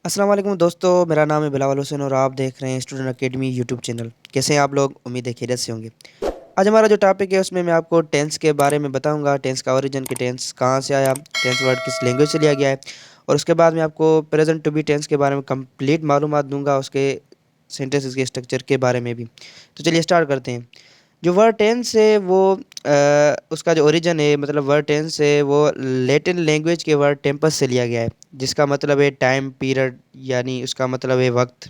अस्सलाम वालेकुम दोस्तों, मेरा नाम है बिलावल हुसैन और आप देख रहे हैं स्टूडेंट अकेडमी यूट्यूब चैनल। कैसे हैं आप लोग? उम्मीद है खैरियत से होंगे। आज हमारा जो टॉपिक है उसमें मैं आपको टेंस के बारे में बताऊंगा, टेंस का ओरिजिन, कि टेंस कहाँ से आया, टेंस वर्ड किस लैंग्वेज से लिया गया है। और उसके बाद मैं आपको प्रेजेंट टू बी टेंस के बारे में कंप्लीट मालूमात दूंगा, उसके सेंटेंसेस के स्ट्रक्चर के बारे में भी। तो चलिए स्टार्ट करते हैं। जो वर्ड टेंस है वो उसका जो ओरिजिन है, मतलब वर्ड टेंस है वो लैटिन लैंग्वेज के वर्ड टेम्पस से लिया गया है, जिसका मतलब है टाइम पीरियड, यानी उसका मतलब है वक्त।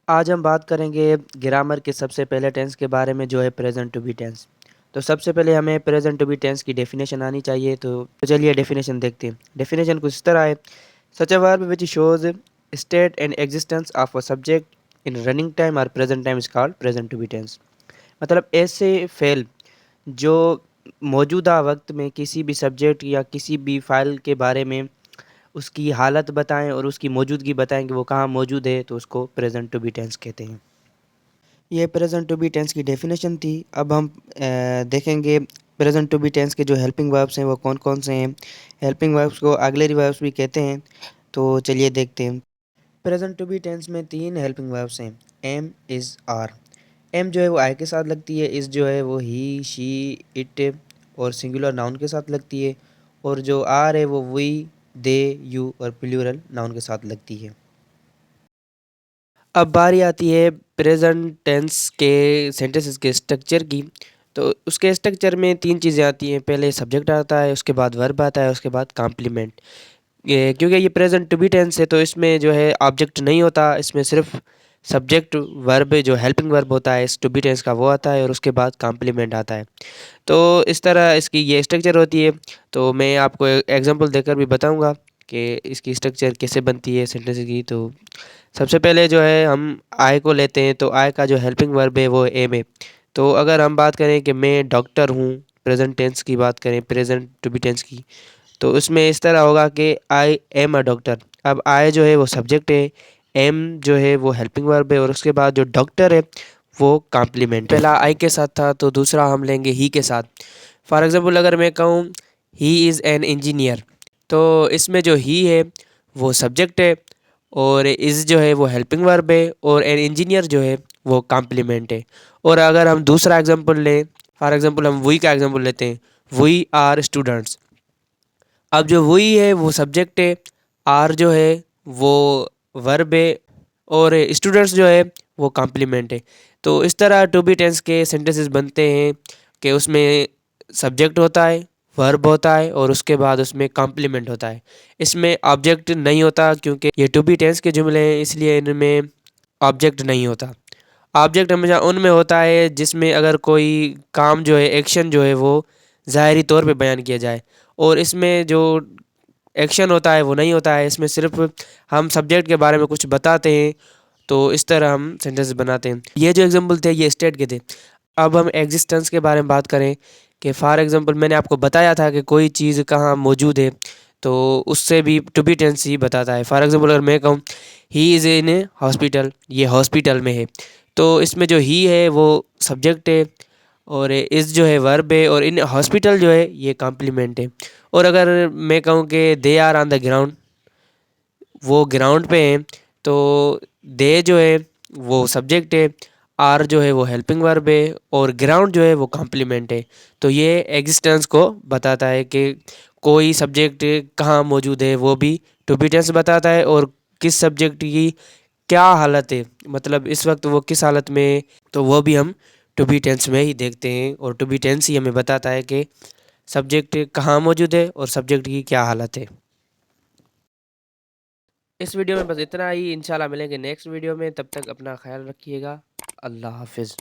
आज हम बात करेंगे ग्रामर के सबसे पहले टेंस के बारे में, जो है प्रेजेंट टू बी टेंस। तो सबसे पहले हमें प्रेजेंट टू बी टेंस की डेफिनेशन आनी चाहिए। तो चलिए डेफिनेशन देखते हैं। डेफिनेशन कुछ इस तरह है: such a verb which shows state and existence of a subject in running time और present time is called present to be tense. मतलब ऐसे फेल जो मौजूदा वक्त में किसी भी सब्जेक्ट या किसी भी फाइल के बारे में उसकी हालत बताएं और उसकी मौजूदगी बताएं कि वो कहाँ मौजूद है, तो उसको प्रेजेंट टू बी टेंस कहते हैं। ये प्रेजेंट टू बी टेंस की डेफिनेशन थी। अब हम देखेंगे प्रेजेंट टू बी टेंस के जो हेल्पिंग वर्ब्स हैं वो कौन कौन से हैं। हेल्पिंग वर्ब्स को ऑक्सिलरी वर्ब्स भी कहते हैं। तो चलिए देखते हैं। प्रेजेंट टू बी टेंस में तीन हेल्पिंग वर्ब्स हैं: एम, इज़, आर। एम जो है वो आई के साथ लगती है, इज़ जो है वो ही, शी, इट और सिंगुलर नाउन के साथ लगती है, और जो आर है वो वी, दे, यू और प्लूरल नाउन के साथ लगती है। अब बारी आती है प्रेजेंट टेंस के सेंटेंसेस के स्ट्रक्चर की। तो उसके स्ट्रक्चर में तीन चीज़ें आती हैं। पहले सब्जेक्ट आता है, उसके बाद वर्ब आता है, उसके बाद कॉम्प्लीमेंट। ये क्योंकि ये प्रेजेंट टू बी टेंस है तो इसमें जो है ऑब्जेक्ट नहीं होता, इसमें सिर्फ सब्जेक्ट वर्ब जो हेल्पिंग वर्ब होता है इस टू बी टेंस का वो आता है, और उसके बाद कॉम्प्लीमेंट आता है। तो इस तरह इसकी ये स्ट्रक्चर होती है। तो मैं आपको एग्जांपल देकर भी बताऊंगा कि इसकी स्ट्रक्चर कैसे बनती है सेंटेंस की। तो सबसे पहले जो है हम आई को लेते हैं। तो आई का जो हेल्पिंग वर्ब है वो एम है। तो अगर हम बात करें कि मैं डॉक्टर हूँ, प्रेजेंट टेंस की बात करें, प्रेजेंट टू बी टेंस की, तो उसमें इस तरह होगा कि आई एम अ डॉक्टर। अब आई जो है वो सब्जेक्ट है, एम जो है वो हेल्पिंग वर्ब है, और उसके बाद जो डॉक्टर है वो कॉम्प्लीमेंट है। पहला आई के साथ था तो दूसरा हम लेंगे ही के साथ। फॉर एग्जांपल अगर मैं कहूँ ही इज़ एन इंजीनियर, तो इसमें जो ही है वो सब्जेक्ट है, और इज़ जो है वो हेल्पिंग वर्ब है, और एन इंजीनियर जो है वो कॉम्प्लीमेंट है। और अगर हम दूसरा एग्जांपल लें, फॉर एग्जांपल हम वी का एग्जांपल लेते हैं, वी आर स्टूडेंट्स। अब जो वही है वो सब्जेक्ट है, आर जो है वो वर्ब है, और स्टूडेंट्स जो है वो कॉम्प्लीमेंट है। तो इस तरह टू बी टेंस के सेंटेंसेस बनते हैं कि उसमें सब्जेक्ट होता है, वर्ब होता है, और उसके बाद उसमें कॉम्प्लीमेंट होता है। इसमें ऑब्जेक्ट नहीं होता क्योंकि ये टू बी टेंस के जुमले हैं, इसलिए इनमें ऑब्जेक्ट नहीं होता। ऑब्जेक्ट हमेशा उनमें होता है जिसमें अगर कोई काम जो है, एक्शन जो है वो ज़ाहरी तौर पे बयान किया जाए, और इसमें जो एक्शन होता है वो नहीं होता है। इसमें सिर्फ हम सब्जेक्ट के बारे में कुछ बताते हैं। तो इस तरह हम सेंटेंस बनाते हैं। ये जो एग्जांपल थे ये स्टेट के थे। अब हम एग्जिस्टेंस के बारे में बात करें कि फॉर एग्जांपल मैंने आपको बताया था कि कोई चीज़ कहाँ मौजूद है, तो उससे भी टू बी टेंस ही बताता है। फॉर एग्जांपल अगर मैं कहूँ he is in A hospital, ये हॉस्पिटल में है, तो इसमें जो ही है वो सब्जेक्ट है, और इस जो है वर्ब है, और इन हॉस्पिटल जो है ये कॉम्प्लीमेंट है। और अगर मैं कहूँ कि they are on the ground, वो ग्राउंड पे हैं, तो दे जो है वो सब्जेक्ट है, आर जो है वो हेल्पिंग वर्ब है, और ग्राउंड जो है वो कॉम्प्लीमेंट है। तो ये एग्जिस्टेंस को बताता है कि कोई सब्जेक्ट कहाँ मौजूद है, वो भी टू बी टेंस बताता है, और किस सब्जेक्ट की क्या हालत है, मतलब इस वक्त वो किस हालत में है, तो वो भी हम टू बी टेंस में ही देखते हैं। और टू बी टेंस ही हमें बताता है कि सब्जेक्ट कहाँ मौजूद है और सब्जेक्ट की क्या हालत है। इस वीडियो में बस इतना ही। इंशाल्लाह मिलेंगे नेक्स्ट वीडियो में, तब तक अपना ख्याल रखिएगा। अल्लाह हाफिज़।